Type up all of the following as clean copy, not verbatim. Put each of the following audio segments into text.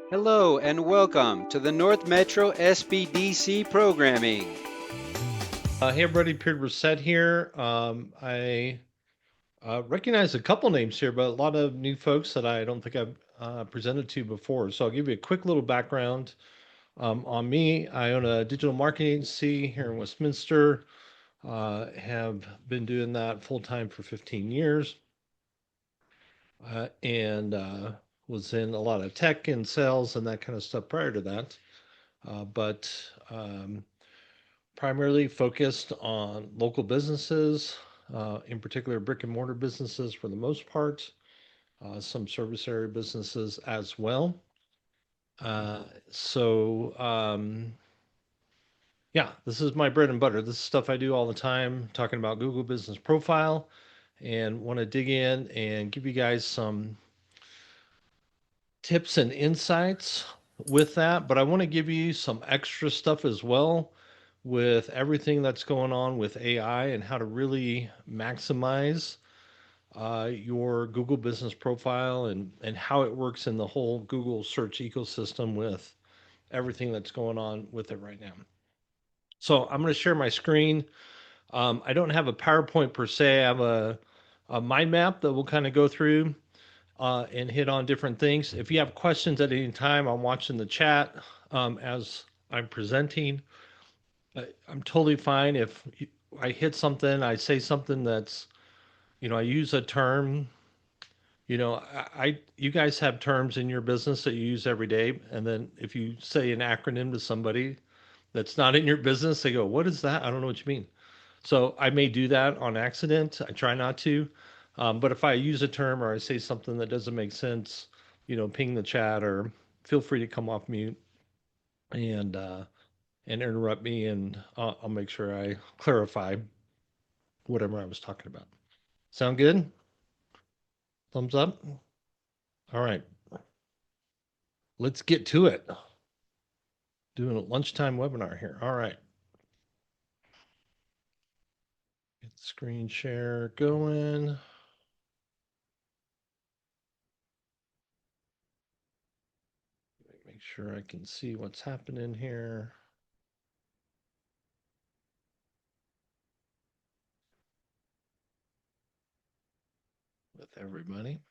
Hello and welcome to the North Metro SBDC programming. Hey everybody, Peter Brissette here. I recognize a couple names here, but a lot of new folks that I don't think I've presented to before. So I'll give you a quick little background on me. I own a digital marketing agency here in Westminster. Have been doing that full time for 15 years, and was in a lot of tech and sales and that kind of stuff prior to that. But primarily focused on local businesses, in particular brick and mortar businesses for the most part, some service area businesses as well. Uh, so, yeah, this is my bread and butter. This is stuff I do all the time, talking about Google Business Profile, and want to dig in and give you guys some tips and insights with that. But I want to give you some extra stuff as well with everything that's going on with AI and how to really maximize your Google business profile and how it works in the whole Google search ecosystem with everything that's going on with it right now. So I'm going to share my screen. I don't have a PowerPoint per se. I have a mind map that we'll kind of go through and hit on different things. If you have questions at any time, I'm watching the chat as I'm presenting. I'm totally fine if I hit something, I say something that's, I use a term. You guys have terms in your business that you use every day, and then if you say an acronym to somebody that's not in your business, they go, "What is that? I don't know what you mean." So I may do that on accident. I try not to, but if I use a term or I say something that doesn't make sense, ping the chat or feel free to come off mute and interrupt me, and I'll make sure I clarify whatever I was talking about. Sound good? Thumbs up? All right, let's get to it. Doing a lunchtime webinar here. All right. Get the screen share going. Make sure I can see what's happening here. With everybody.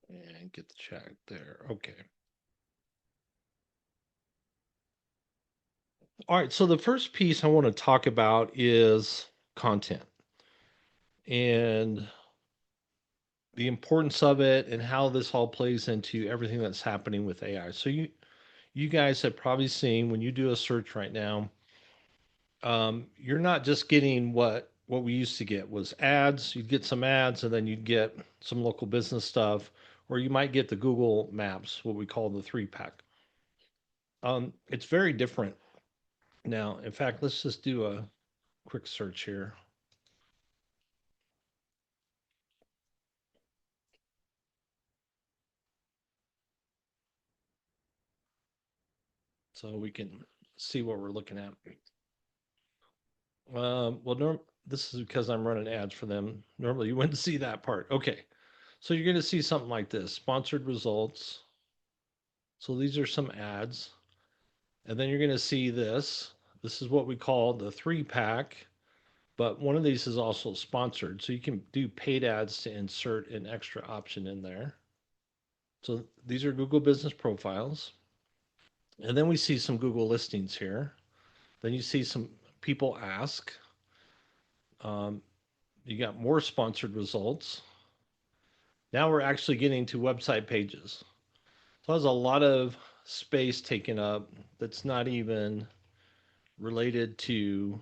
And get the chat there. Okay. All right. So the first piece I want to talk about is content and the importance of it and how this all plays into everything that's happening with AI. So you guys have probably seen when you do a search right now, you're not just getting what we used to get was ads. You'd get some ads, and then you'd get some local business stuff, or you might get the Google Maps, what we call the three pack. It's very different now. In fact, let's just do a quick search here. So we can see what we're looking at. This is because I'm running ads for them. Normally, you wouldn't see that part. Okay, so you're going to see something like this: sponsored results. So these are some ads, and then you're going to see this. This is what we call the three pack, but one of these is also sponsored. So you can do paid ads to insert an extra option in there. So these are Google Business Profiles, and then we see some Google listings here. Then you see some people ask. Um, you got more sponsored results. Now we're actually getting to website pages. So there's a lot of space taken up that's not even related to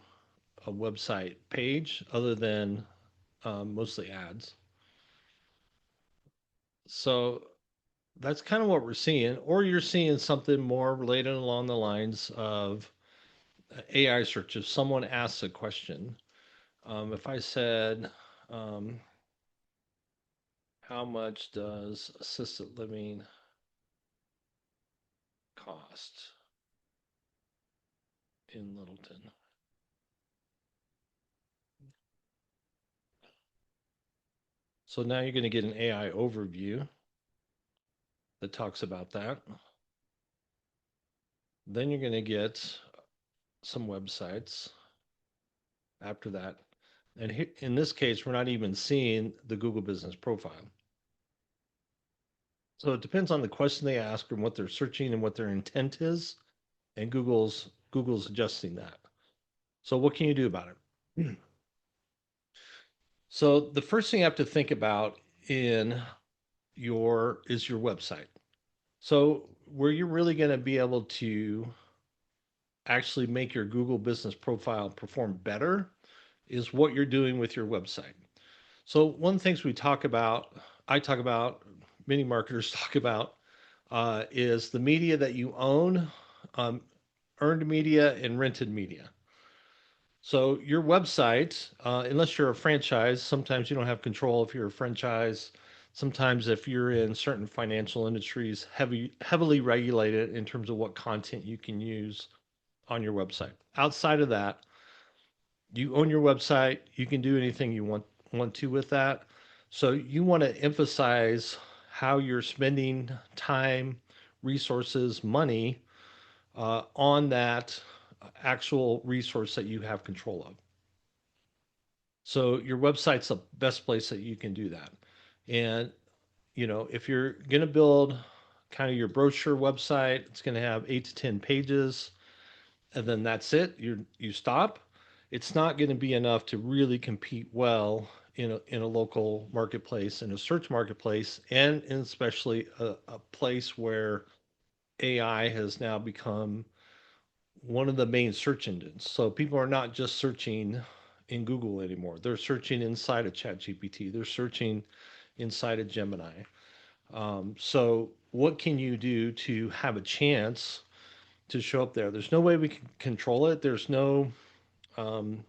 a website page other than mostly ads. So that's kind of what we're seeing. Or you're seeing something more related along the lines of AI search. If someone asks a question, if I said, um, how much does assisted living cost in Littleton? So now you're going to get an AI overview that talks about that. Then you're going to get some websites after that. And here, in this case, we're not even seeing the Google Business Profile. So it depends on the question they ask and what they're searching and what their intent is, and Google's adjusting that. So what can you do about it? So the first thing you have to think about in your website. So where you're really going to be able to actually make your Google Business Profile perform better is what you're doing with your website. So one of the things I talk about, many marketers talk about, is the media that you own, um, earned media and rented media. So your website, unless you're a franchise, sometimes you don't have control if you're a franchise. Sometimes if you're in certain financial industries, heavily regulated in terms of what content you can use on your website. Outside of that, you own your website. You can do anything you want to with that. So you want to emphasize how you're spending time, resources, money on that actual resource that you have control of. So your website's the best place that you can do that. And if you're going to build kind of your brochure website, it's going to have 8 to 10 pages, and then that's it. You stop. It's not going to be enough to really compete well in a local marketplace, in a search marketplace, and in especially a place where AI has now become one of the main search engines. So people are not just searching in Google anymore. They're searching inside of ChatGPT. They're searching inside of Gemini. So what can you do to have a chance to show up there? There's no way we can control it. There's no um,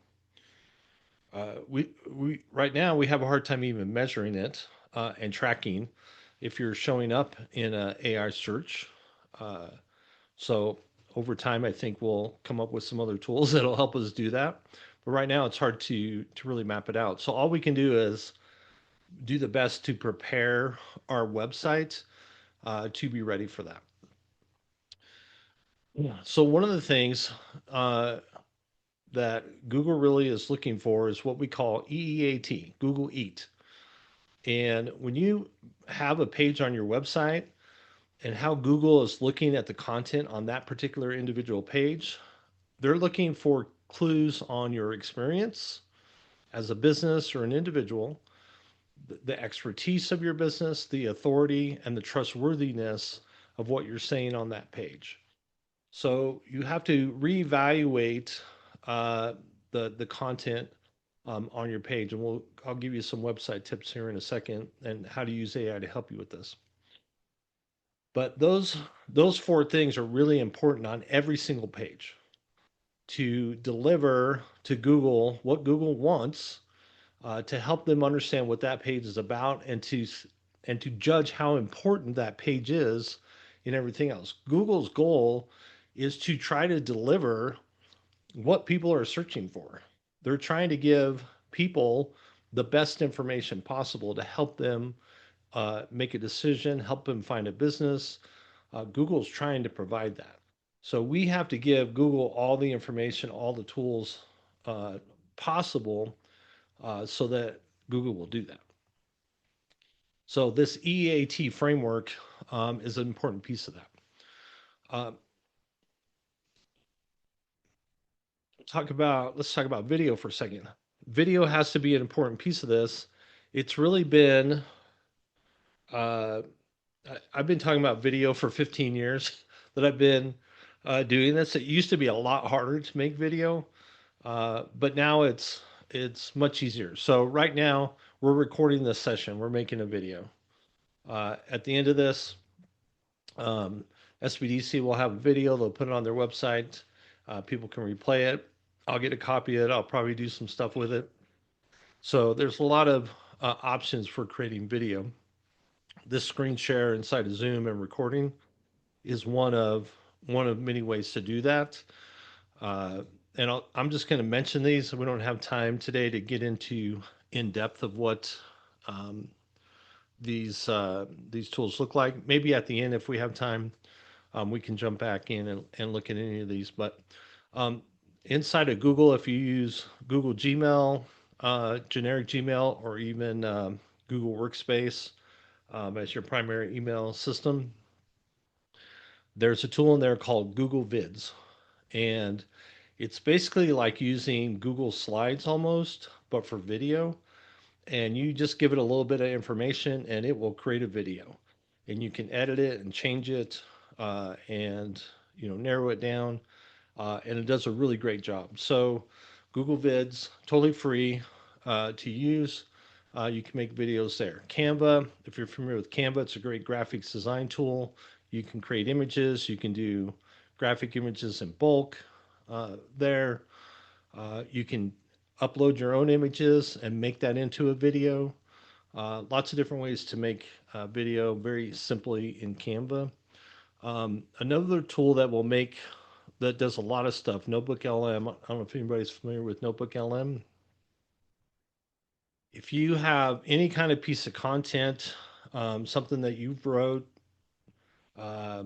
we right now we have a hard time even measuring it and tracking if you're showing up in a AI search. Uh, so over time, I think we'll come up with some other tools that'll help us do that. But right now, it's hard to really map it out. So all we can do is do the best to prepare our website to be ready for that. Yeah. So one of the things that Google really is looking for is what we call EEAT, Google Eat. And when you have a page on your website and how Google is looking at the content on that particular individual page, they're looking for clues on your experience as a business or an individual, the expertise of your business, the authority, and the trustworthiness of what you're saying on that page. So you have to reevaluate uh, the content on your page, and I'll give you some website tips here in a second, and how to use AI to help you with this. But those four things are really important on every single page to deliver to Google what Google wants, to help them understand what that page is about, and to judge how important that page is in everything else. Google's goal is to try to deliver what people are searching for. They're trying to give people the best information possible to help them make a decision, help them find a business. Google's trying to provide that. So we have to give Google all the information, all the tools possible so that Google will do that. So this EAT framework is an important piece of that. Uh, let's talk about video for a second. Video has to be an important piece of this. It's really been uh, I've been talking about video for 15 years that I've been doing this. It used to be a lot harder to make video, but now it's much easier. So right now we're recording this session. We're making a video. At the end of this, um, SBDC will have a video. They'll put it on their website. People can replay it. I'll get a copy of it. I'll probably do some stuff with it. So there's a lot of options for creating video. This screen share inside of Zoom and recording is one of many ways to do that. Uh, and I'm just going to mention these. We don't have time today to get into in depth of what um, these tools look like. Maybe at the end, if we have time, we can jump back in and look at any of these. But um, inside of Google, if you use Google Gmail, generic Gmail, or even Google Workspace as your primary email system, there's a tool in there called Google Vids. And it's basically like using Google Slides almost, but for video. And you just give it a little bit of information and it will create a video. And you can edit it and change it and narrow it down. And it does a really great job. So Google Vids, totally free to use. You can make videos there. Canva, if you're familiar with Canva, it's a great graphics design tool. You can create images. You can do graphic images in bulk there. You can upload your own images and make that into a video. Lots of different ways to make video very simply in Canva. Another tool that does a lot of stuff, Notebook LM. I don't know if anybody's familiar with Notebook LM. If you have any kind of piece of content, something that you've wrote, uh,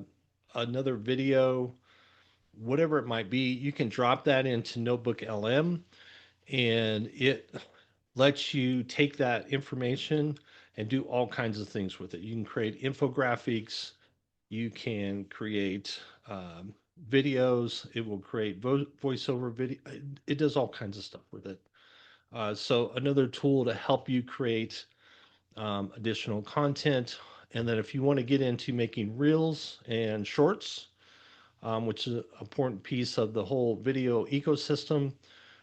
another video, whatever it might be, you can drop that into Notebook LM and it lets you take that information and do all kinds of things with it. You can create infographics, you can create videos, it will create voiceover video. It does all kinds of stuff with it. So another tool to help you create additional content. And then if you want to get into making reels and shorts, which is an important piece of the whole video ecosystem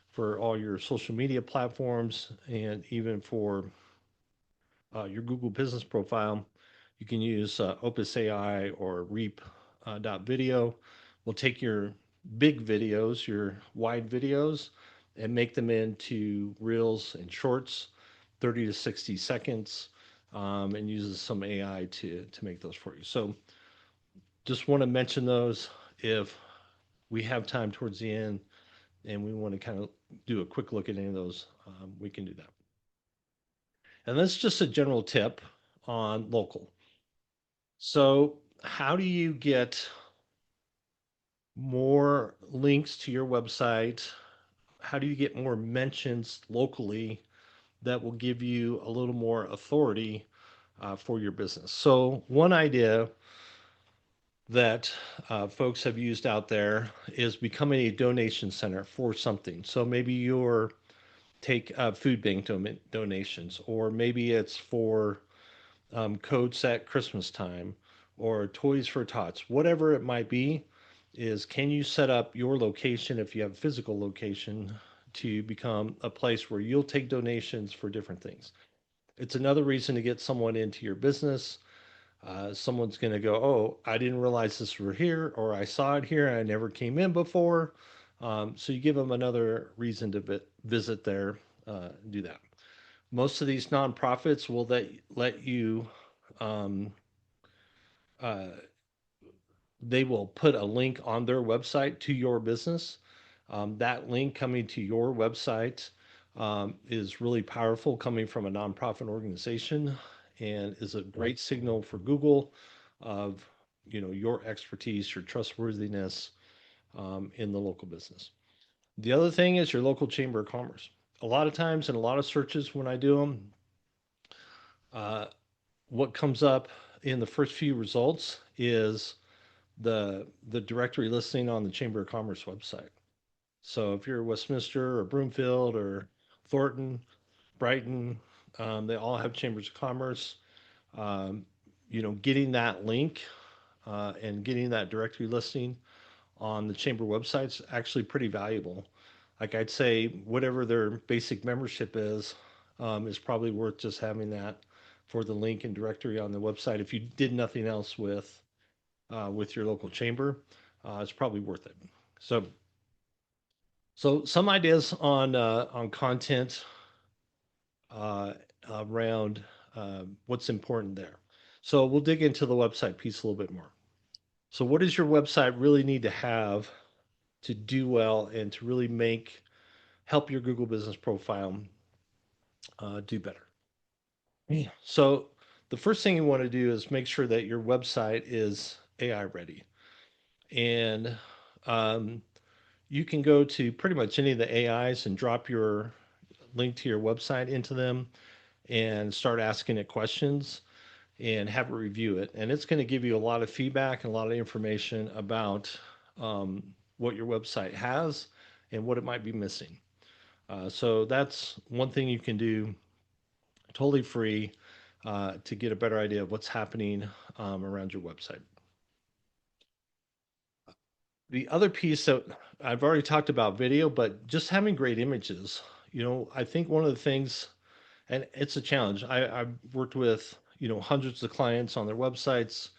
for all your social media platforms and even for your Google business profile, you can use Opus AI or Reap video. We'll take your big videos, your wide videos, and make them into reels and shorts, 30 to 60 seconds, and uses some AI to make those for you. So just want to mention those. If we have time towards the end and we want to kind of do a quick look at any of those, we can do that. And that's just a general tip on local. So, how do you get more links to your website? How do you get more mentions locally that will give you a little more authority for your business? So, one idea that folks have used out there is becoming a donation center for something. So, maybe you're take food bank donations, or maybe it's for coats at Christmas time or toys for tots, whatever it might be, is can you set up your location if you have a physical location to become a place where you'll take donations for different things. It's another reason to get someone into your business. Someone's going to go, oh, I didn't realize this were here, or I saw it here and I never came in before. So you give them another reason to visit there, do that. Most of these nonprofits will let you um, uh, they will put a link on their website to your business. That link coming to your website is really powerful coming from a nonprofit organization and is a great signal for Google of your expertise, your trustworthiness in the local business. The other thing is your local chamber of commerce. A lot of times in a lot of searches when I do them, uh, what comes up in the first few results is the directory listing on the Chamber of Commerce website. So if you're Westminster or Broomfield or Thornton, Brighton, they all have chambers of commerce. Um, getting that link and getting that directory listing on the chamber website's actually pretty valuable. Like I'd say, whatever their basic membership is probably worth just having that for the link and directory on the website. If you did nothing else with your local chamber, it's probably worth it. So some ideas on content around what's important there. So we'll dig into the website piece a little bit more. So what does your website really need to have to do well and to really help your Google business profile do better? Yeah. So the first thing you want to do is make sure that your website is AI ready. And um, you can go to pretty much any of the AIs and drop your link to your website into them and start asking it questions and have it review it. And it's going to give you a lot of feedback and a lot of information about what your website has and what it might be missing. So that's one thing you can do totally free to get a better idea of what's happening around your website. The other piece that I've already talked about video, but just having great images. I think one of the things, and it's a challenge. I've worked with, hundreds of clients on their websites,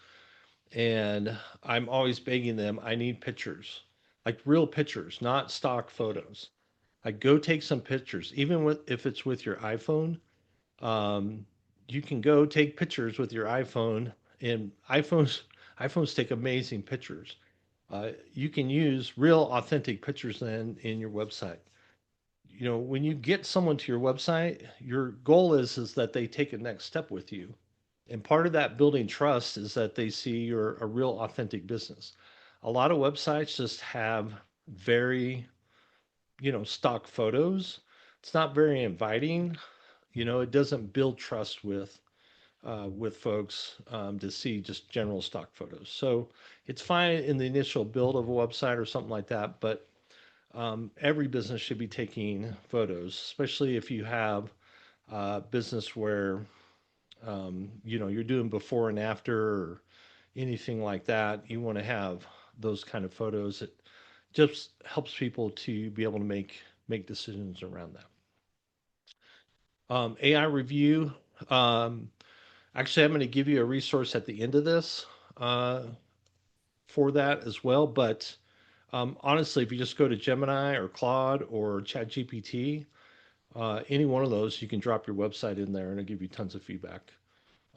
and I'm always begging them, I need pictures, like real pictures, not stock photos. Like go take some pictures, even if it's with your iPhone. Um, you can go take pictures with your iPhone, and iPhones take amazing pictures. You can use real authentic pictures then in your website. When you get someone to your website, your goal is that they take a next step with you. And part of that building trust is that they see you're a real authentic business. A lot of websites just have very, stock photos. It's not very inviting. It doesn't build trust with folks to see just general stock photos. So it's fine in the initial build of a website or something like that, but every business should be taking photos, especially if you have a business where you're doing before and after or anything like that. You want to have those kind of photos. It just helps people to be able to make decisions around that. AI review. Um, Actually, I'm going to give you a resource at the end of this uh, for that as well. But honestly, if you just go to Gemini or Claude or ChatGPT, any one of those, you can drop your website in there and it'll give you tons of feedback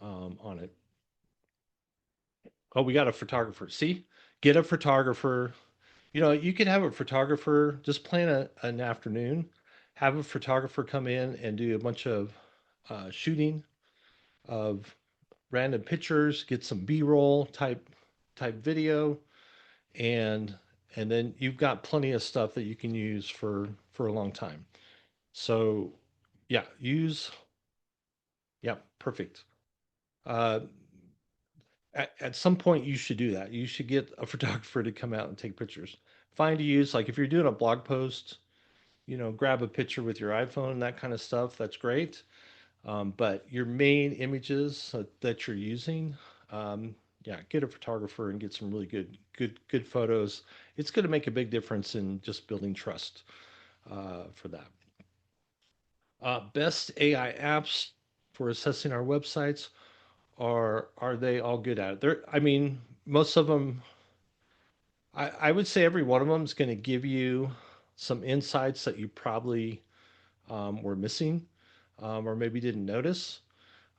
on it. Oh, we got a photographer. See, get a photographer. You could have a photographer just plan an afternoon, have a photographer come in and do a bunch of shooting of random pictures, get some B-roll type video, and and then you've got plenty of stuff that you can use for a long time. So yeah, yeah, perfect. Uh, at some point you should do that. You should get a photographer to come out and take pictures. Find to use, like if you're doing a blog post, grab a picture with your iPhone and that kind of stuff. That's great. But your main images that you're using, yeah, get a photographer and get some really good photos. It's going to make a big difference in just building trust for that. Best AI apps for assessing our websites, are they all good at it? I mean, most of them. I would say every one of them is going to give you some insights that you probably were missing or maybe didn't notice.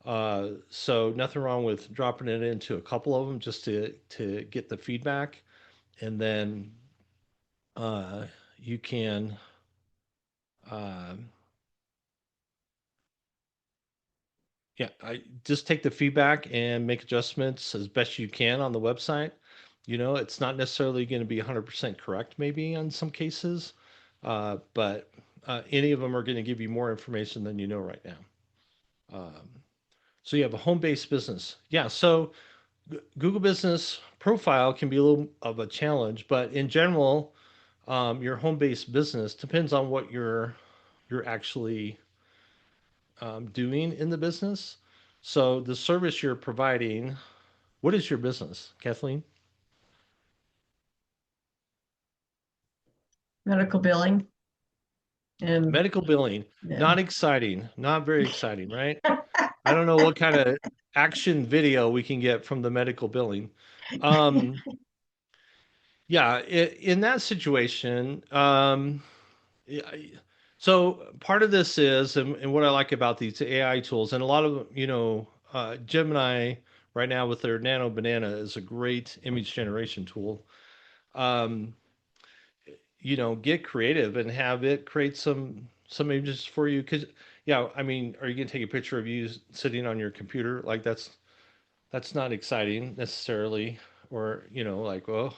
So nothing wrong with dropping it into a couple of them just to get the feedback, and then uh, you can uh, yeah, I just take the feedback and make adjustments as best you can on the website. It's not necessarily going to be 100% correct, maybe in some cases, but any of them are going to give you more information than you know right now. Um, so you have a home-based business, yeah. So Google Business Profile can be a little of a challenge, but in general, your home-based business depends on what you're actually doing in the business. So the service you're providing, what is your business, Kathleen? Medical billing and Medical billing. yeah. Not exciting, not very exciting, right? I don't know what kind of action video we can get from the medical billing. Um, yeah, in that situation, yeah, so part of this is, and what I like about these AI tools, and a lot of, Gemini right now with their Nano Banana is a great image generation tool. Um, get creative and have it create some images for you because yeah, I mean, are you going to take a picture of you sitting on your computer? Like that's not exciting necessarily, or like, well,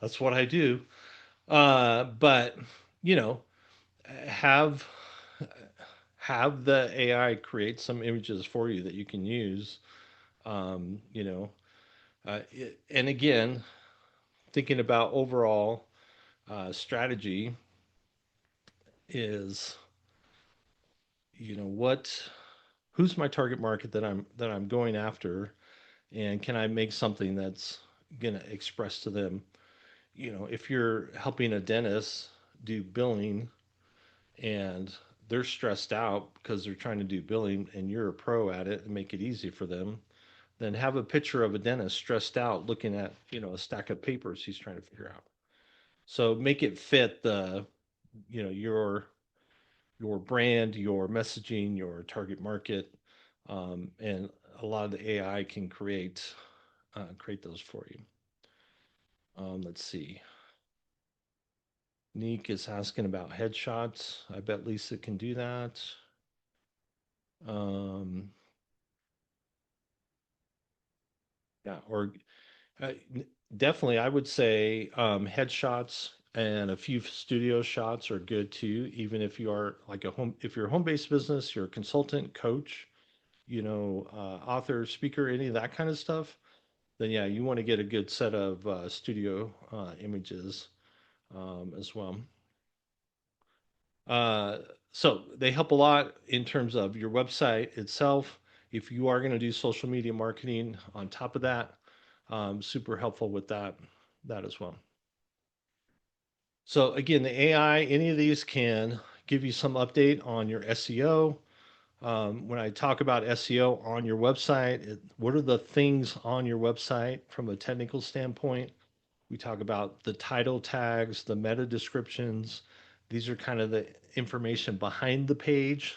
that's what I do. But you know, have have the AI create some images for you that you can use. Um, you know, and again, thinking about overall strategy is, who's my target market that I'm going after, and can I make something that's gonna express to them. If you're helping a dentist do billing and they're stressed out because they're trying to do billing and you're a pro at it and make it easy for them, then have a picture of a dentist stressed out looking at, a stack of papers he's trying to figure out. So make it fit the, your brand, your messaging, your target market, and a lot of the AI can create those for you. Let's see. Neek is asking about headshots. I bet Lisa can do that. Um, yeah, or uh, definitely, I would say headshots and a few studio shots are good too. Even if you are like if you're a home-based business, you're a consultant, coach, author, speaker, any of that kind of stuff. Then yeah, you want to get a good set of studio images as well. Uh, so they help a lot in terms of your website itself. If you are going to do social media marketing on top of that, super helpful with that as well. So again, the AI, any of these can give you some update on your SEO. When I talk about SEO on your website, what are the things on your website from a technical standpoint? We talk about the title tags, the meta descriptions. These are kind of the information behind the page,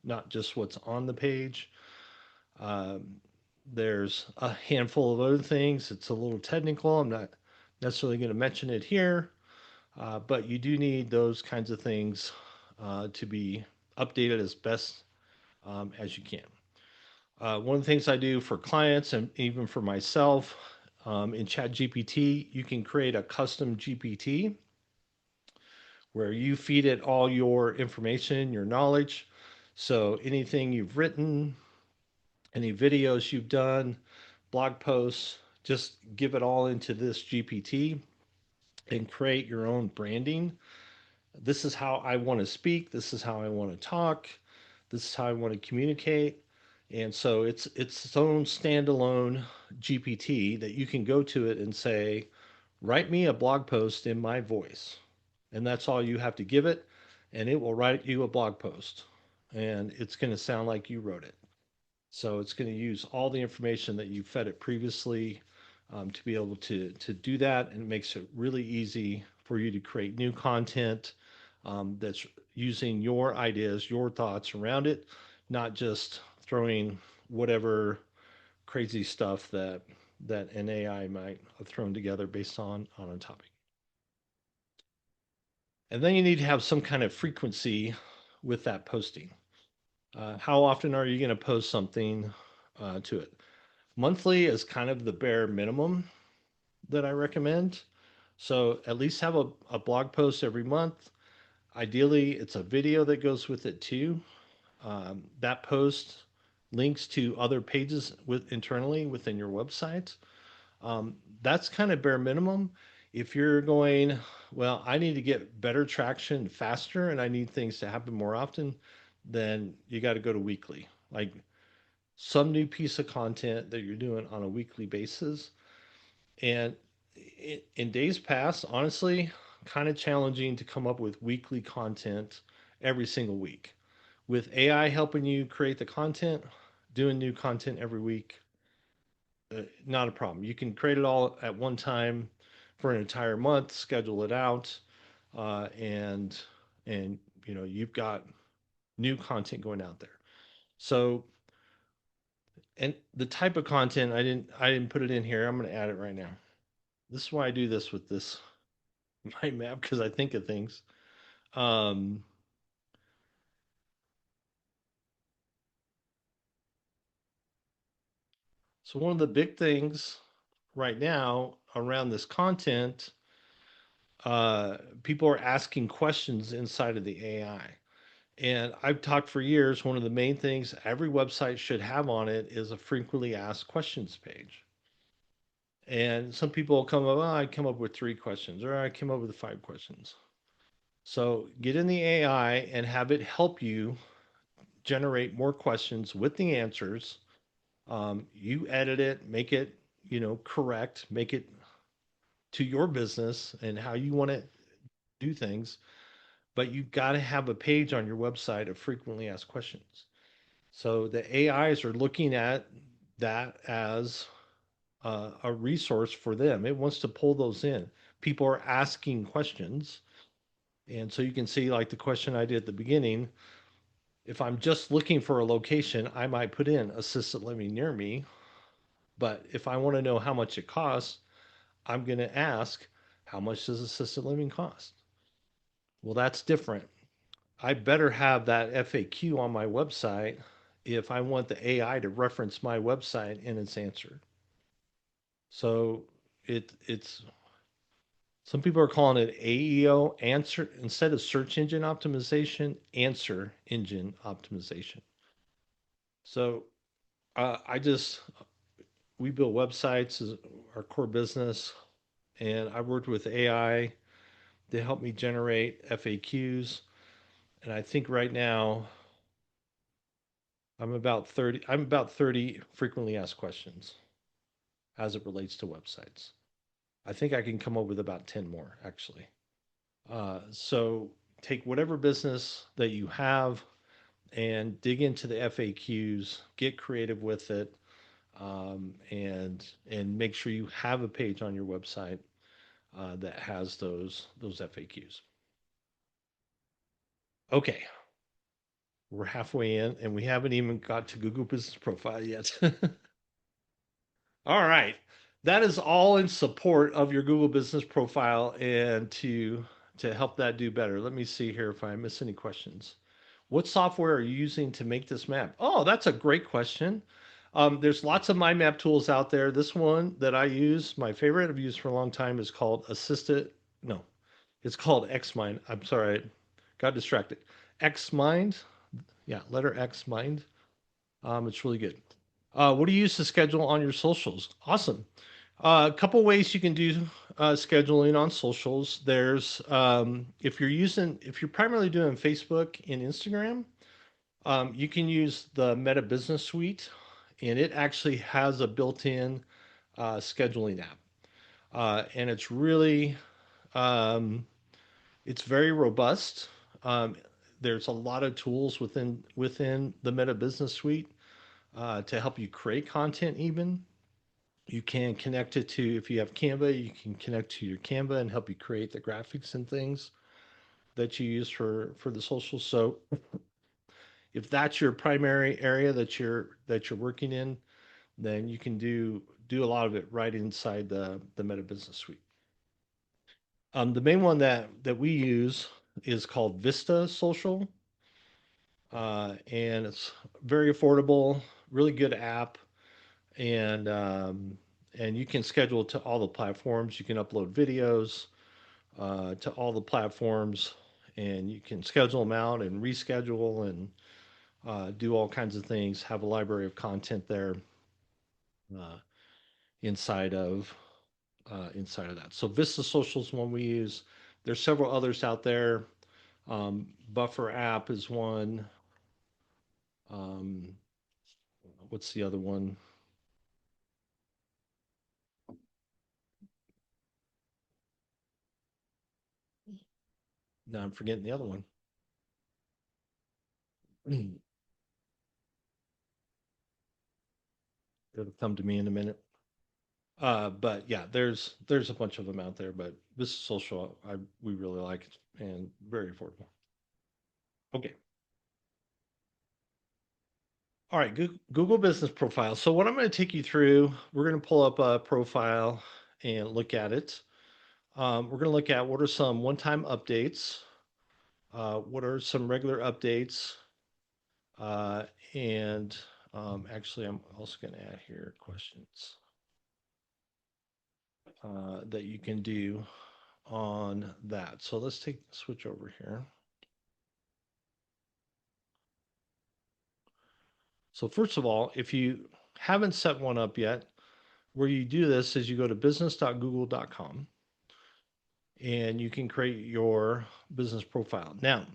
not just what's on the page. Um, there's a handful of other things. It's a little technical. I'm not necessarily going to mention it here, but you do need those kinds of things to be updated as best as you can. One of the things I do for clients and even for myself in ChatGPT, you can create a custom GPT where you feed it all your information, your knowledge. So anything you've written, any videos you've done, blog posts, just give it all into this GPT and create your own branding. This is how I want to speak. This is how I want to talk. This is how I want to communicate. And so it's its own standalone GPT that you can go to it and say, write me a blog post in my voice. And that's all you have to give it. And it will write you a blog post. And it's going to sound like you wrote it. So it's going to use all the information that you fed it previously to be able to do that. And it makes it really easy for you to create new content that's using your ideas, your thoughts around it, not just throwing whatever crazy stuff that an AI might have thrown together based on a topic. And then you need to have some kind of frequency with that posting. How often are you going to post something to it? Monthly is kind of the bare minimum that I recommend. So at least have a blog post every month. Ideally, it's a video that goes with it too. That post links to other pages internally within your website. That's kind of bare minimum. If you're going, well, I need to get better traction faster and I need things to happen more often, then you got to go to weekly. Like some new piece of content that you're doing on a weekly basis. And in days past, honestly, kind of challenging to come up with weekly content every single week. With AI helping you create the content, doing new content every week, not a problem. You can create it all at one time for an entire month, schedule it out, and you've got new content going out there. So, and the type of content I didn't put it in here. I'm going to add it right now. This is why I do this with this mind map, because I think of things. Um, So one of the big things right now around this content, people are asking questions inside of the AI. And I've talked for years, one of the main things every website should have on it is a frequently asked questions page. And some people come up, oh, I come up with 3 questions, or I came up with 5 questions. So get in the AI and have it help you generate more questions with the answers. You edit it, make it, correct, make it to your business and how you want to do things. But you've got to have a page on your website of frequently asked questions. So the AIs are looking at that as a resource for them. It wants to pull those in. People are asking questions. And so you can see, like the question I did at the beginning, if I'm just looking for a location, I might put in assisted living near me. But if I want to know how much it costs, I'm going to ask, how much does assisted living cost? Well, that's different. I better have that FAQ on my website if I want the AI to reference my website in its answer. So it's some people are calling it AEO, answer, instead of search engine optimization, answer engine optimization. So I just we build websites as our core business, and I worked with AI to help me generate FAQs. And I think right now I'm about 30 frequently asked questions as it relates to websites. I think I can come up with about 10 more actually. So take whatever business that you have and dig into the FAQs, get creative with it, and make sure you have a page on your website that has those FAQs. Okay, we're halfway in, and we haven't even got to Google Business Profile yet. All right, that is all in support of your Google Business Profile and to help that do better. Let me see here if I miss any questions. What software are you using to make this map? Oh, that's a great question. There's lots of mind map tools out there. This one that I use, my favorite I've used for a long time, is called Assisted. No, it's called XMind. I'm sorry, I got distracted. XMind. Yeah, letter X Mind. It's really good. What do you use to schedule on your socials? Awesome. A couple ways you can do scheduling on socials. There's if you're primarily doing Facebook and Instagram, you can use the Meta Business Suite, and it actually has a built-in scheduling app, and it's very robust. Um, there's a lot of tools within the Meta Business Suite to help you create content. Even you can connect it to, if you have Canva, you can connect to your Canva and help you create the graphics and things that you use for the social. So if that's your primary area that you're working in, then you can do a lot of it right inside the Meta Business Suite. The main one that we use is called Vista Social, and it's very affordable, really good app, and you can schedule to all the platforms. You can upload videos to all the platforms, and you can schedule them out and reschedule and do all kinds of things. Have a library of content there uh, inside of inside of that. So Vista Social is one we use. There's several others out there. Buffer app is one. Um, what's the other one? No, I'm forgetting the other one. It'll come to me in a minute. But yeah, there's a bunch of them out there, but this social we really like it and very affordable. Okay. All right, Google Business Profile. So what I'm going to take you through, we're going to pull up a profile and look at it. We're going to look at what are some one-time updates, what are some regular updates, uh, and Actually, I'm also going to add here questions that you can do on that. So let's switch over here. So first of all, if you haven't set one up yet, where you do this is you go to business.google.com and you can create your business profile. Now,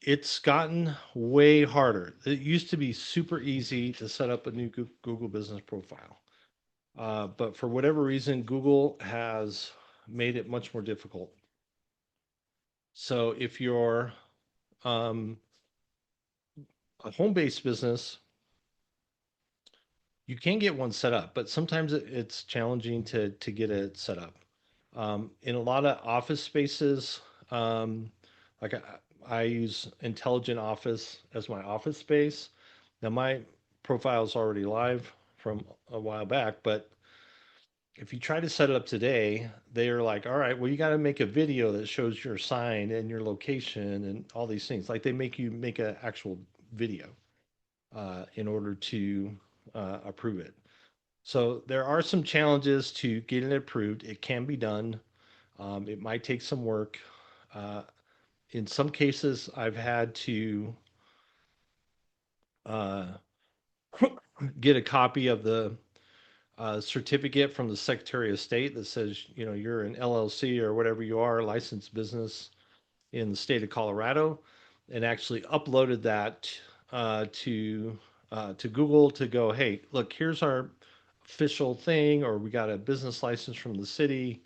it's gotten way harder. It used to be super easy to set up a new Google business profile. But for whatever reason, Google has made it much more difficult. So if you're a home-based business, you can get one set up, but sometimes it's challenging to get it set up. In a lot of office spaces, like I use Intelligent Office as my office space. Now my profile is already live from a while back, but if you try to set it up today, they are like, all right, well, you got to make a video that shows your sign and your location and all these things. Like they make you make an actual video in order to approve it. So there are some challenges to getting it approved. It can be done. It might take some work. Uh, in some cases, I've had to uh, get a copy of the certificate from the Secretary of State that says, you know, you're an LLC or whatever you are, licensed business in the state of Colorado, and actually uploaded that to Google to go, hey, look, here's our official thing, or we got a business license from the city,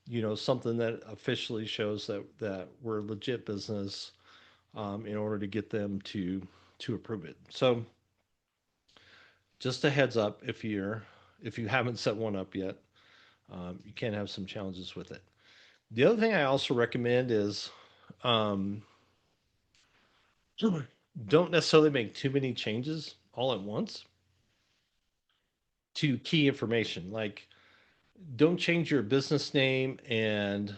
you know, something that officially shows that we're a legit business in order to get them to approve it. So just a heads up if you haven't set one up yet, you can have some challenges with it. The other thing I also recommend is um, don't necessarily make too many changes all at once to key information. Like don't change your business name and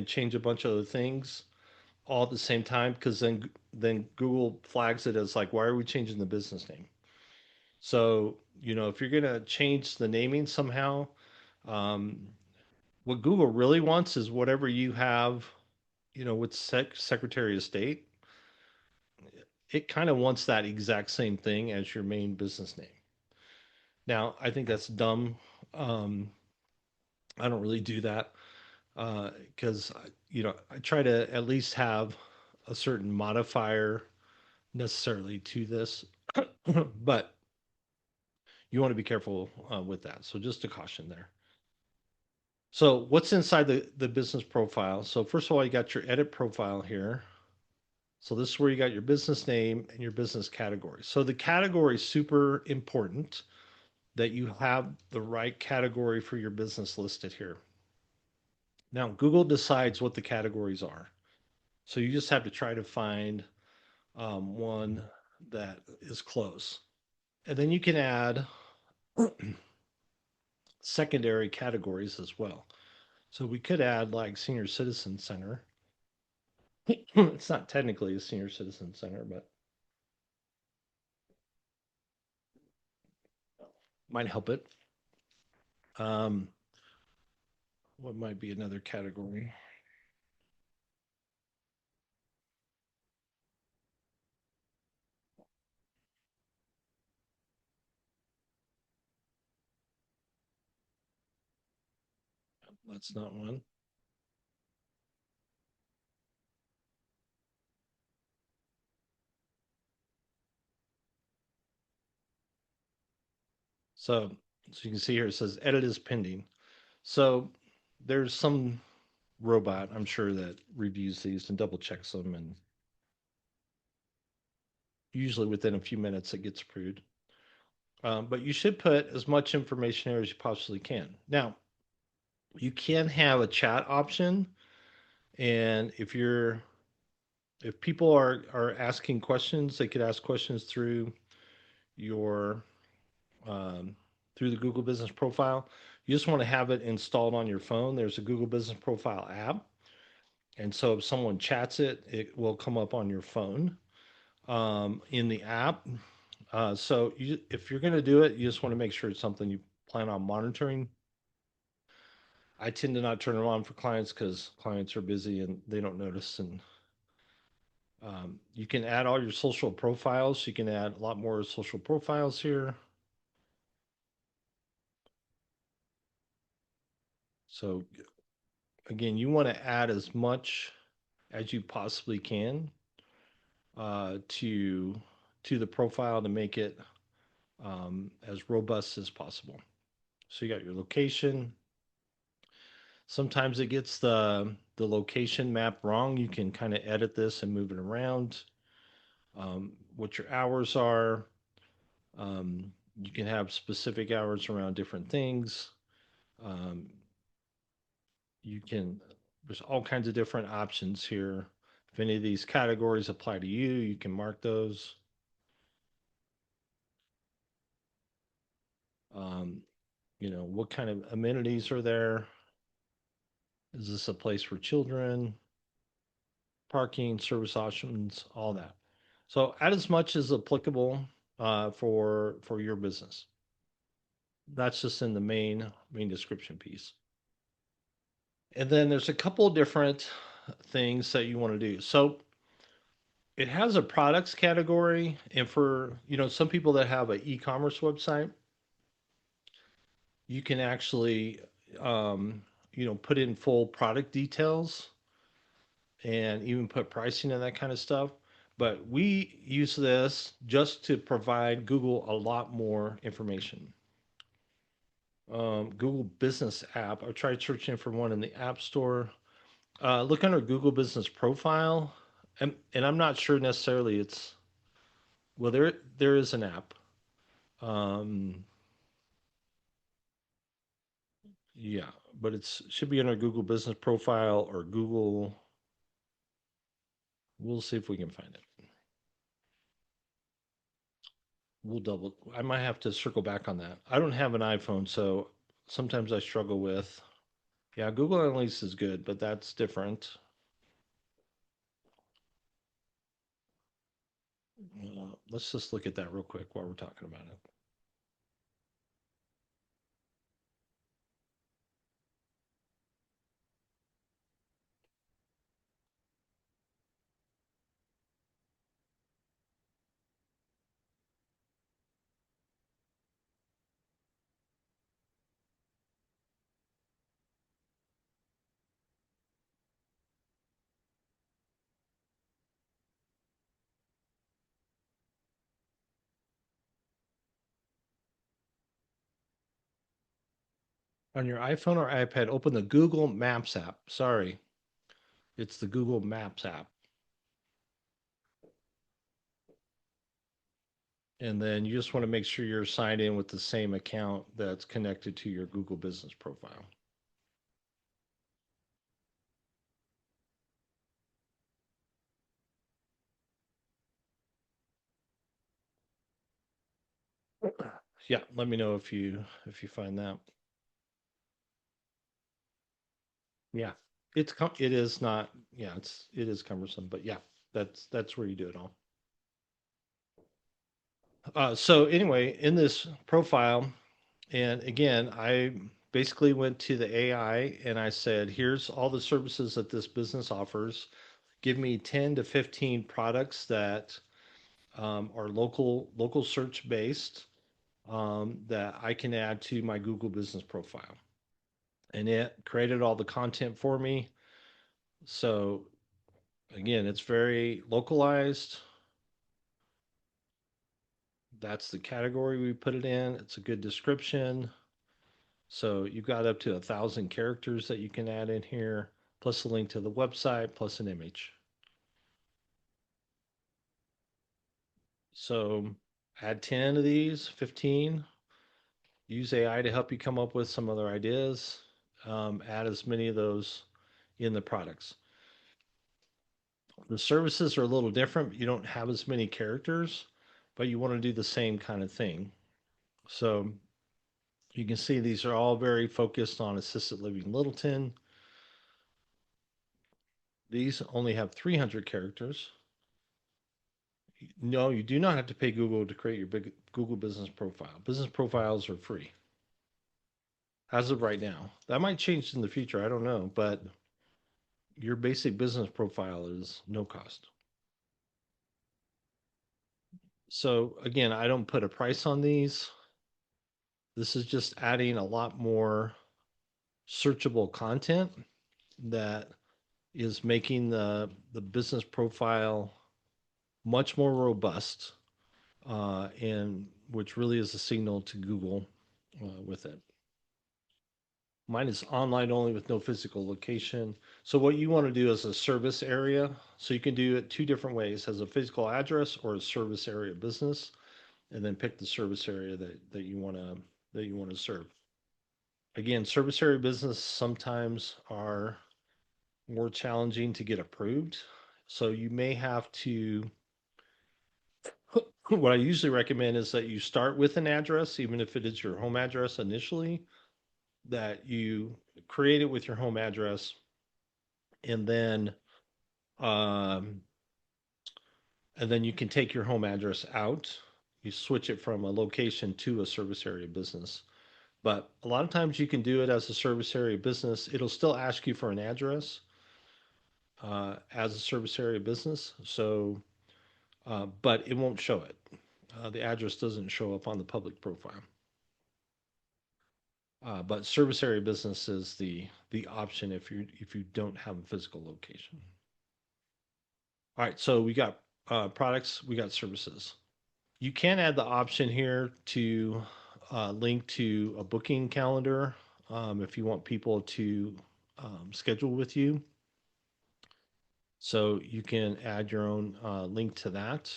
change a bunch of other things all at the same time because then Google flags it as like, why are we changing the business name? So, you know, if you're going to change the naming somehow, um, what Google really wants is whatever you have, you know, with Secretary of State, it kind of wants that exact same thing as your main business name. Now, I think that's dumb. Um, I don't really do that because, you know, I try to at least have a certain modifier necessarily to this, but you want to be careful with that. So just a caution there. So what's inside the business profile? So first of all, you got your edit profile here. So this is where you got your business name and your business category. So the category is super important that you have the right category for your business listed here. Now, Google decides what the categories are. So you just have to try to find one that is close. And then you can add secondary categories as well. So we could add like senior citizen center. It's not technically a senior citizen center, but might help it. Um, what might be another category? That's not one. So, so you can see here it says edit is pending. So there's some robot, I'm sure, that reviews these and double checks them, and usually within a few minutes it gets approved. But you should put as much information here as you possibly can. Now, you can have a chat option, and if people are asking questions, they could ask questions through your um, through the Google Business Profile. You just want to have it installed on your phone. There's a Google Business Profile app, and so if someone chats it, it will come up on your phone in the app. So if you're going to do it, you just want to make sure it's something you plan on monitoring. I tend to not turn it on for clients because clients are busy and they don't notice. And you can add all your social profiles. You can add a lot more social profiles here. So again, you want to add as much as you possibly can to the profile to make it as robust as possible. So you got your location. Sometimes it gets the location map wrong. You can kind of edit this and move it around. What your hours are. You can have specific hours around different things. Um, you can, there's all kinds of different options here. If any of these categories apply to you, you can mark those. Um, what kind of amenities are there? Is this a place for children? Parking, service options, all that. So add as much as applicable for your business. That's just in the main description piece. And then there's a couple of different things that you want to do. So it has a products category, and for some people that have an e-commerce website, you can actually put in full product details and even put pricing and that kind of stuff. But we use this just to provide Google a lot more information. Google Business app. I tried searching for one in the App Store. Look under Google Business Profile, and I'm not sure necessarily it's well. There is an app. Um, yeah, but it should be under Google Business Profile or Google. We'll see if we can find it. I might have to circle back on that. I don't have an iPhone, so sometimes I struggle with. Yeah, Google Analytics is good, but that's different. Let's just look at that real quick while we're talking about it. On your iPhone or iPad, open the Google Maps app. Sorry, it's the Google Maps app. And then you just want to make sure you're signed in with the same account that's connected to your Google Business profile. Yeah, let me know if you find that. Yeah, it is not. Yeah, it is cumbersome, but yeah, that's where you do it all. So anyway, in this profile, and again, I basically went to the AI and I said, here's all the services that this business offers. Give me 10 to 15 products that are local search based that I can add to my Google business profile. And it created all the content for me. So again, it's very localized. That's the category we put it in. It's a good description. So you've got up to 1,000 characters that you can add in here, plus a link to the website, plus an image. So add 10 of these, 15. Use AI to help you come up with some other ideas. Add as many of those in the products. The services are a little different. You don't have as many characters, but you want to do the same kind of thing. So you can see these are all very focused on assisted living Littleton. These only have 300 characters. No, you do not have to pay Google to create your big Google business profile. Business profiles are free as of right now. That might change in the future. I don't know, but your basic business profile is no cost. So again, I don't put a price on these. This is just adding a lot more searchable content that is making the business profile much more robust, and which really is a signal to Google with it. Mine is online only with no physical location. So what you want to do is a service area. So you can do it two different ways, as a physical address or a service area business, and then pick the service area that you want to serve. Again, service area business sometimes are more challenging to get approved. So you may have to, what I usually recommend is that you start with an address, even if it is your home address initially, that you create it with your home address, and then um, you can take your home address out. You switch it from a location to a service area business. But a lot of times you can do it as a service area business. It'll still ask you for an address as a service area business. So, but it won't show it. The address doesn't show up on the public profile. But service area business is the option if you don't have a physical location. All right, so we got products, we got services. You can add the option here to link to a booking calendar if you want people to schedule with you. So you can add your own link to that.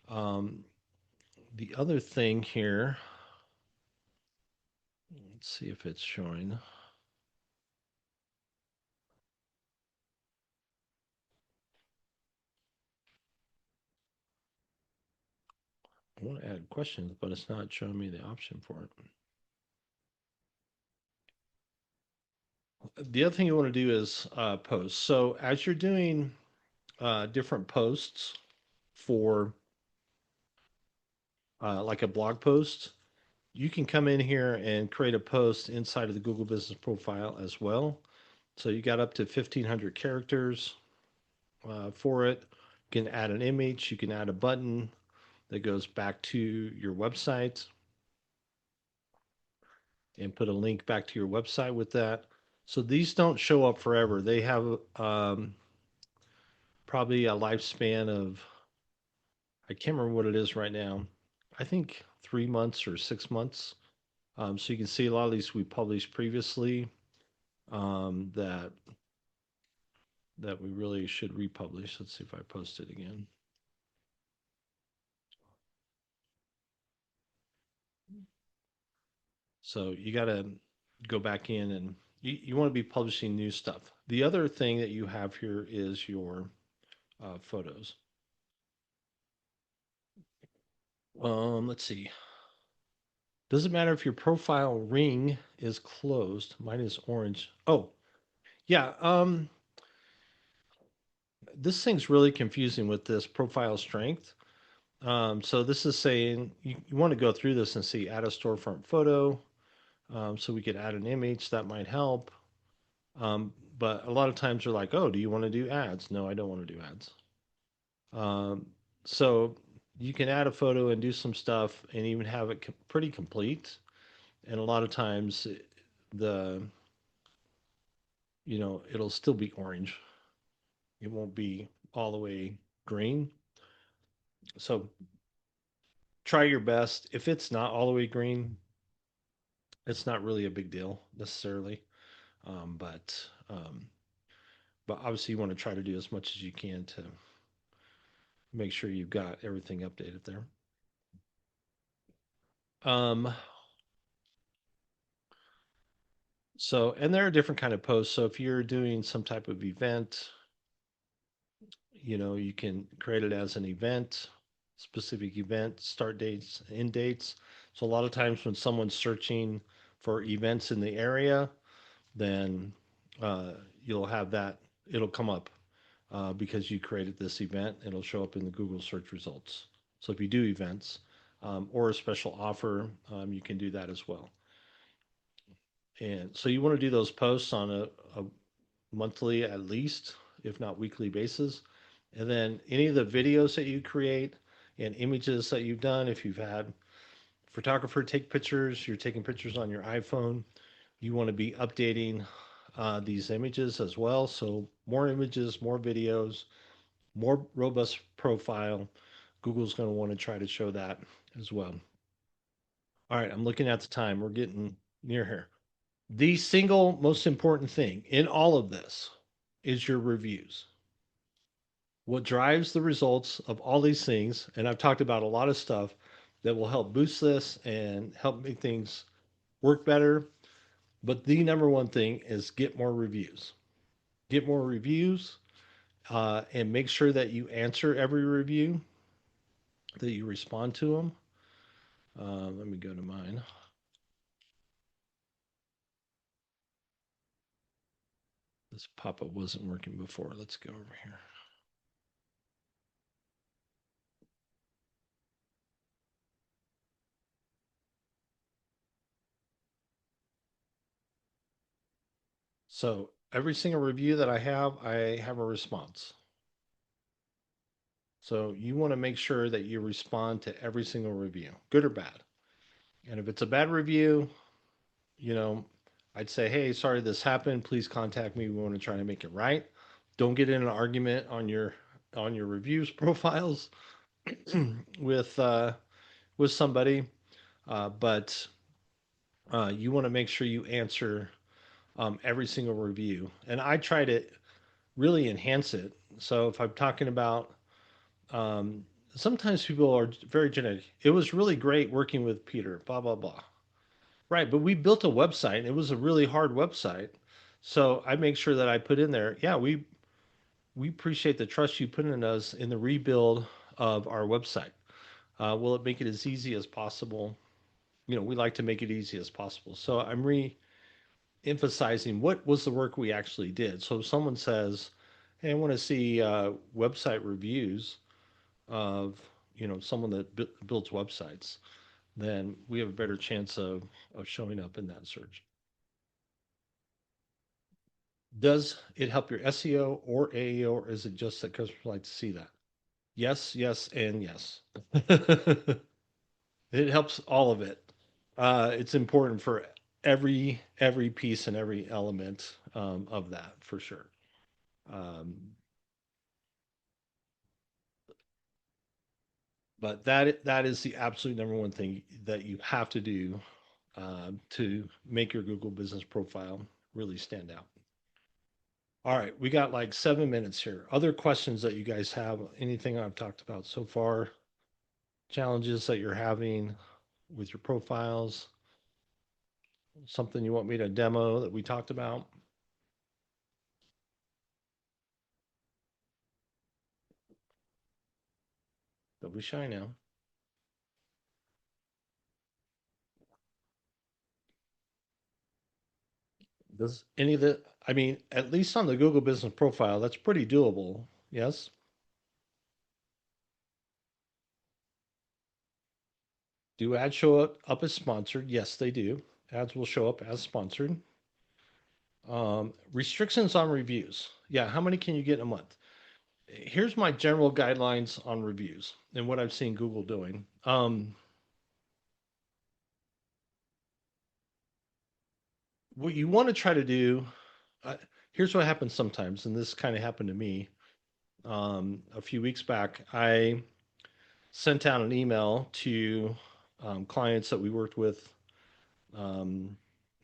The other thing here, let's see if it's showing. I want to add questions, but it's not showing me the option for it. The other thing you want to do is post. So as you're doing different posts for like a blog post, you can come in here and create a post inside of the Google Business Profile as well. So you got up to 1,500 characters for it. You can add an image. You can add a button that goes back to your website and put a link back to your website with that. So these don't show up forever. They have probably a lifespan of, I can't remember what it is right now. I think 3 months or 6 months. So you can see a lot of these we published previously that we really should republish. Let's see if I post it again. So you got to go back in and you want to be publishing new stuff. The other thing that you have here is your photos. Let's see. Doesn't matter if your profile ring is closed. Mine is orange. Oh, yeah. This thing's really confusing with this profile strength. So this is saying you want to go through this and see add a storefront photo. So we could add an image that might help. But a lot of times they're like, oh, do you want to do ads? No, I don't want to do ads. So you can add a photo and do some stuff and even have it pretty complete. And a lot of times the, it'll still be orange. It won't be all the way green. So try your best. If it's not all the way green, it's not really a big deal necessarily. But obviously you want to try to do as much as you can to make sure you've got everything updated there. So, and there are different kind of posts. So if you're doing some type of event, you can create it as an event, specific event, start dates, end dates. So a lot of times when someone's searching for events in the area, then you'll have that, it'll come up because you created this event. It'll show up in the Google search results. So if you do events or a special offer, you can do that as well. And so you want to do those posts on a monthly at least, if not weekly basis. And then any of the videos that you create and images that you've done, if you've had photographer take pictures, you're taking pictures on your iPhone, you want to be updating these images as well. So more images, more videos, more robust profile. Google's going to want to try to show that as well. All right, I'm looking at the time. We're getting near here. The single most important thing in all of this is your reviews. What drives the results of all these things, and I've talked about a lot of stuff that will help boost this and help make things work better. But the number one thing is get more reviews. Get more reviews and make sure that you answer every review, that you respond to them. Let me go to mine. This pop-up wasn't working before. Let's go over here. So every single review that I have a response. So you want to make sure that you respond to every single review, good or bad. And if it's a bad review, you know, I'd say, hey, sorry this happened. Please contact me. We want to try to make it right. Don't get in an argument on your reviews profiles with somebody, but you want to make sure you answer every single review. And I try to really enhance it. So if I'm talking about um, sometimes people are very generic. It was really great working with Peter, blah, blah, blah. Right. But we built a website and it was a really hard website. So I make sure that I put in there, yeah, we appreciate the trust you put in us in the rebuild of our website. Will it make it as easy as possible? You know, we like to make it easy as possible. So I'm re-emphasizing what was the work we actually did. So if someone says, hey, I want to see website reviews of, you know, someone that builds websites, then we have a better chance of showing up in that search. Does it help your SEO or AEO, or is it just that customers like to see that? Yes, yes, and yes. It helps all of it. It's important for every piece and every element of that for sure. Um, but that is the absolute number one thing that you have to do to make your Google business profile really stand out. All right, we got like 7 minutes here. Other questions that you guys have? Anything I've talked about so far? Challenges that you're having with your profiles? Something you want me to demo that we talked about? Don't be shy now. Does any of the, I mean, at least on the Google business profile, that's pretty doable. Yes. Do ads show up as sponsored? Yes, they do. Ads will show up as sponsored. Restrictions on reviews. Yeah, how many can you get in a month? Here's my general guidelines on reviews and what I've seen Google doing. What you want to try to do, here's what happens sometimes, and this kind of happened to me a few weeks back. I sent out an email to clients that we worked with, you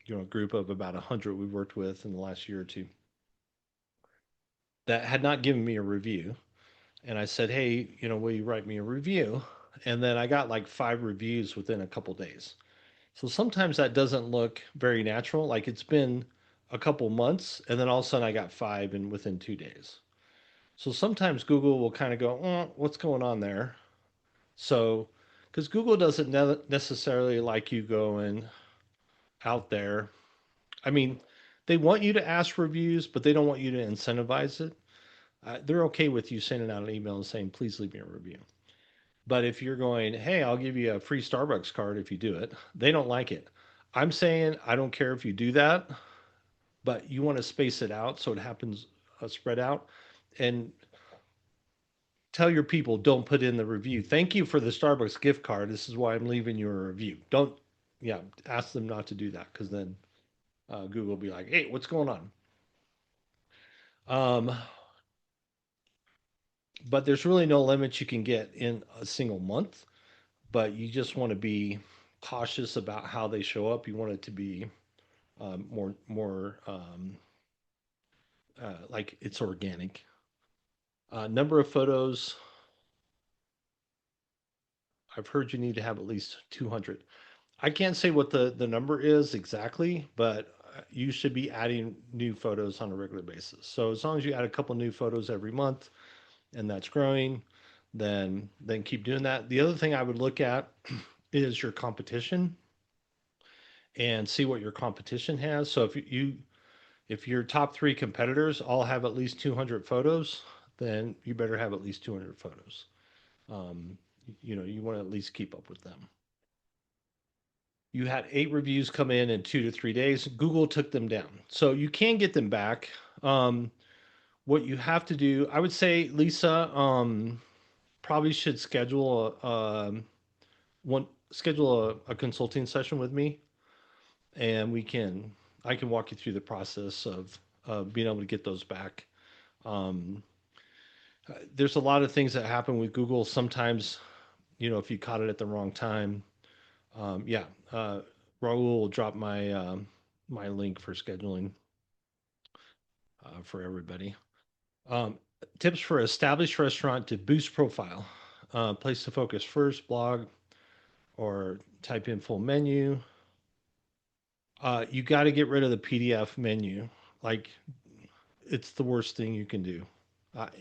know, a group of about 100 we worked with in the last year or two that had not given me a review. And I said, hey, you know, will you write me a review? And then I got like 5 reviews within a couple days. So sometimes that doesn't look very natural. Like it's been a couple months, and then all of a sudden I got 5 in within 2 days. So sometimes Google will kind of go, what's going on there? So, because Google doesn't necessarily like you going out there. I mean, they want you to ask reviews, but they don't want you to incentivize it. they're okay with you sending out an email and saying, please leave me a review. But if you're going, hey, I'll give you a free Starbucks card if you do it, they don't like it. I'm saying I don't care if you do that, but you want to space it out so it happens spread out, and tell your people, don't put in the review. Thank you for the Starbucks gift card. This is why I'm leaving you a review. Don't, yeah, ask them not to do that, because then Google will be like, hey, what's going on? But there's really no limits you can get in a single month, but you just want to be cautious about how they show up. You want it to be more like it's organic. Number of photos, I've heard you need to have at least 200. I can't say what the number is exactly, but you should be adding new photos on a regular basis. So as long as you add a couple new photos every month and that's growing, then keep doing that. The other thing I would look at is your competition and see what your competition has. So if your top three competitors all have at least 200 photos, then you better have at least 200 photos. Um, you want to at least keep up with them. You had 8 reviews come in 2 to 3 days. Google took them down. So you can get them back. What you have to do, I would say, Lisa, probably should schedule a consulting session with me, and I can walk you through the process of being able to get those back. Um, there's a lot of things that happen with Google. Sometimes, if you caught it at the wrong time, yeah, Raul will drop my link for scheduling for everybody. Um, Tips for established restaurant to boost profile. Place to focus first, blog, or type in full menu. You got to get rid of the PDF menu. Like, it's the worst thing you can do.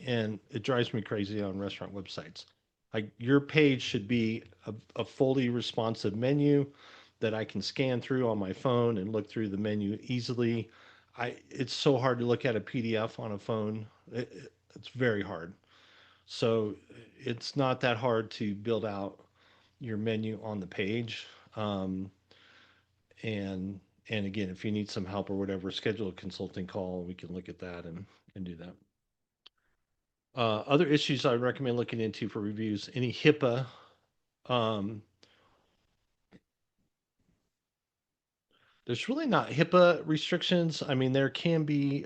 And it drives me crazy on restaurant websites. Like, your page should be a fully responsive menu that I can scan through on my phone and look through the menu easily. It's so hard to look at a PDF on a phone. It's very hard. So it's not that hard to build out your menu on the page. And again, if you need some help or whatever, schedule a consulting call. We can look at that and do that. Other issues I recommend looking into for reviews, any HIPAA. There's really not HIPAA restrictions. I mean, there can be,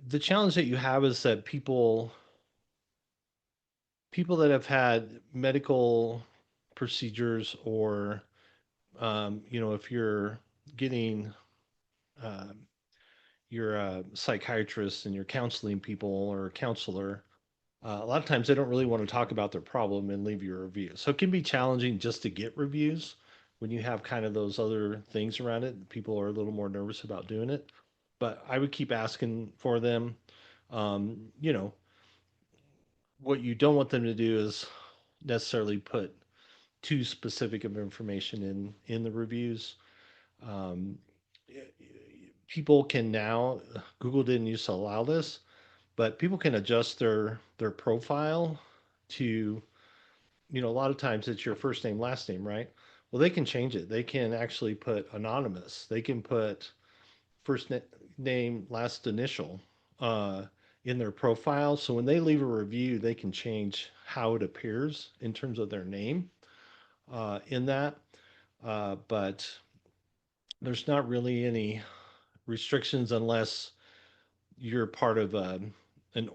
the challenge that you have is that people that have had medical procedures, or if you're getting um, you're a psychiatrist and you're counseling people or a counselor, a lot of times they don't really want to talk about their problem and leave you a review. So it can be challenging just to get reviews when you have kind of those other things around it. People are a little more nervous about doing it, but I would keep asking for them. Um, you know, what you don't want them to do is necessarily put too specific of information in the reviews. Um, People can now, Google didn't used to allow this, but people can adjust their profile to, a lot of times it's your first name, last name, right? Well, they can change it. They can actually put anonymous. They can put first name, last initial uh, in their profile. So when they leave a review, they can change how it appears in terms of their name in that. But there's not really any restrictions unless you're part of an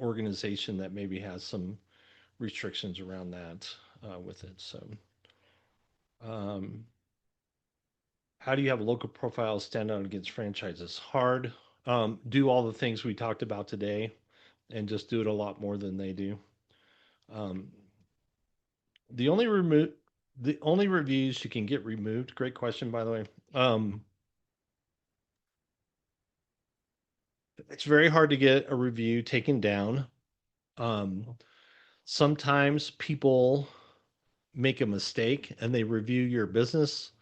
organization that maybe has some restrictions around that with it. So, um, how do you have a local profile stand out against franchises? Hard. Do all the things we talked about today, and just do it a lot more than they do. Um, the only the only reviews you can get removed. Great question, by the way. It's very hard to get a review taken down. Um, Sometimes people make a mistake and they review your business,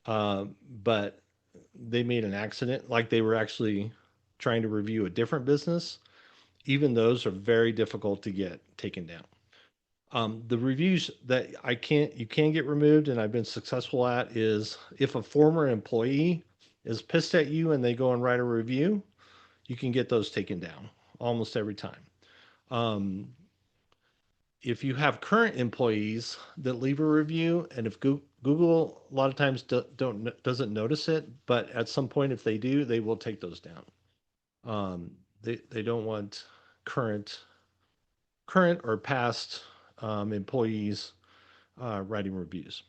but they made an accident, like they were actually trying to review a different business, even those are very difficult to get taken down. The reviews that you can get removed, and I've been successful at, is if a former employee is pissed at you and they go and write a review, you can get those taken down almost every time. If you have current employees that leave a review, and if Google a lot of times doesn't notice it, but at some point if they do, they will take those down. They don't want current or past employees writing reviews.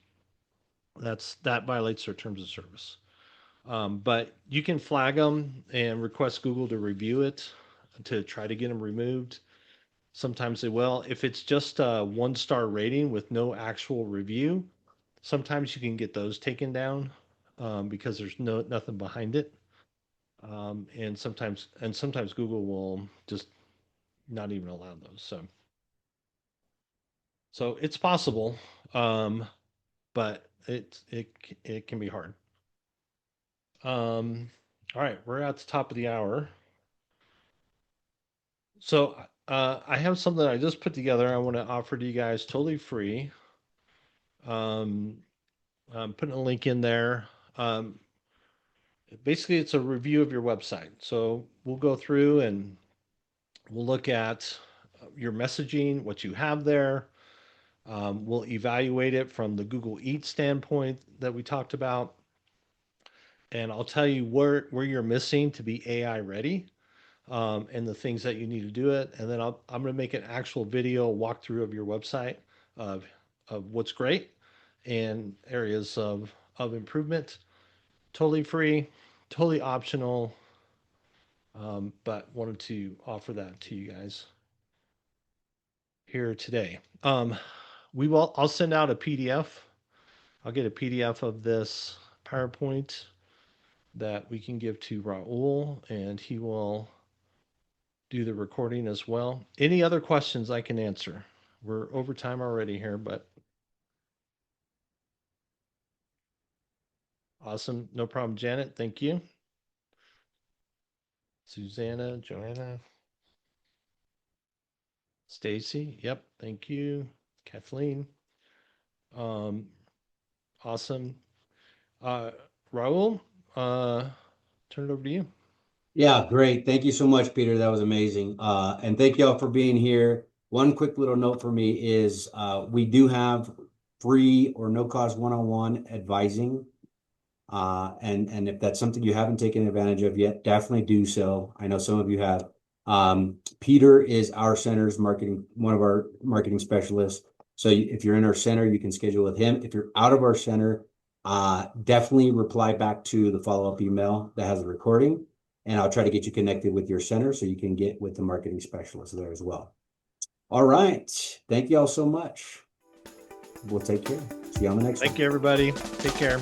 That violates their terms of service. But you can flag them and request Google to review it to try to get them removed. Sometimes they will. If it's just a 1-star rating with no actual review, sometimes you can get those taken down because there's nothing behind it. And sometimes Google will just not even allow those. So it's possible, but it can be hard. All right, we're at the top of the hour. So I have something I just put together I want to offer to you guys totally free. I'm putting a link in there. Basically, it's a review of your website. So we'll go through and we'll look at your messaging, what you have there. We'll evaluate it from the Google Eats standpoint that we talked about. And I'll tell you where you're missing to be AI ready, and the things that you need to do it. And then I'm going to make an actual video walkthrough of your website of what's great and areas of improvement. Totally free, totally optional, but wanted to offer that to you guys here today. I'll send out a PDF. I'll get a PDF of this PowerPoint that we can give to Raul, and he will do the recording as well. Any other questions I can answer? We're over time already here, but awesome. No problem, Janet. Thank you. Susanna, Joanna, Stacy. Yep. Thank you. Kathleen. Awesome. Raul, turn it over to you. Yeah, great. Thank you so much, Peter. That was amazing. And thank you all for being here. One quick little note for me is we do have free or no cost one-on-one advising. And if that's something you haven't taken advantage of yet, definitely do so. I know some of you have. Peter is our center's one of our marketing specialists. So if you're in our center, you can schedule with him. If you're out of our center, definitely reply back to the follow-up email that has a recording, and I'll try to get you connected with your center so you can get with the marketing specialist there as well. All right. Thank you all so much. We'll take care. See you on the next one. Thank you, everybody. Take care.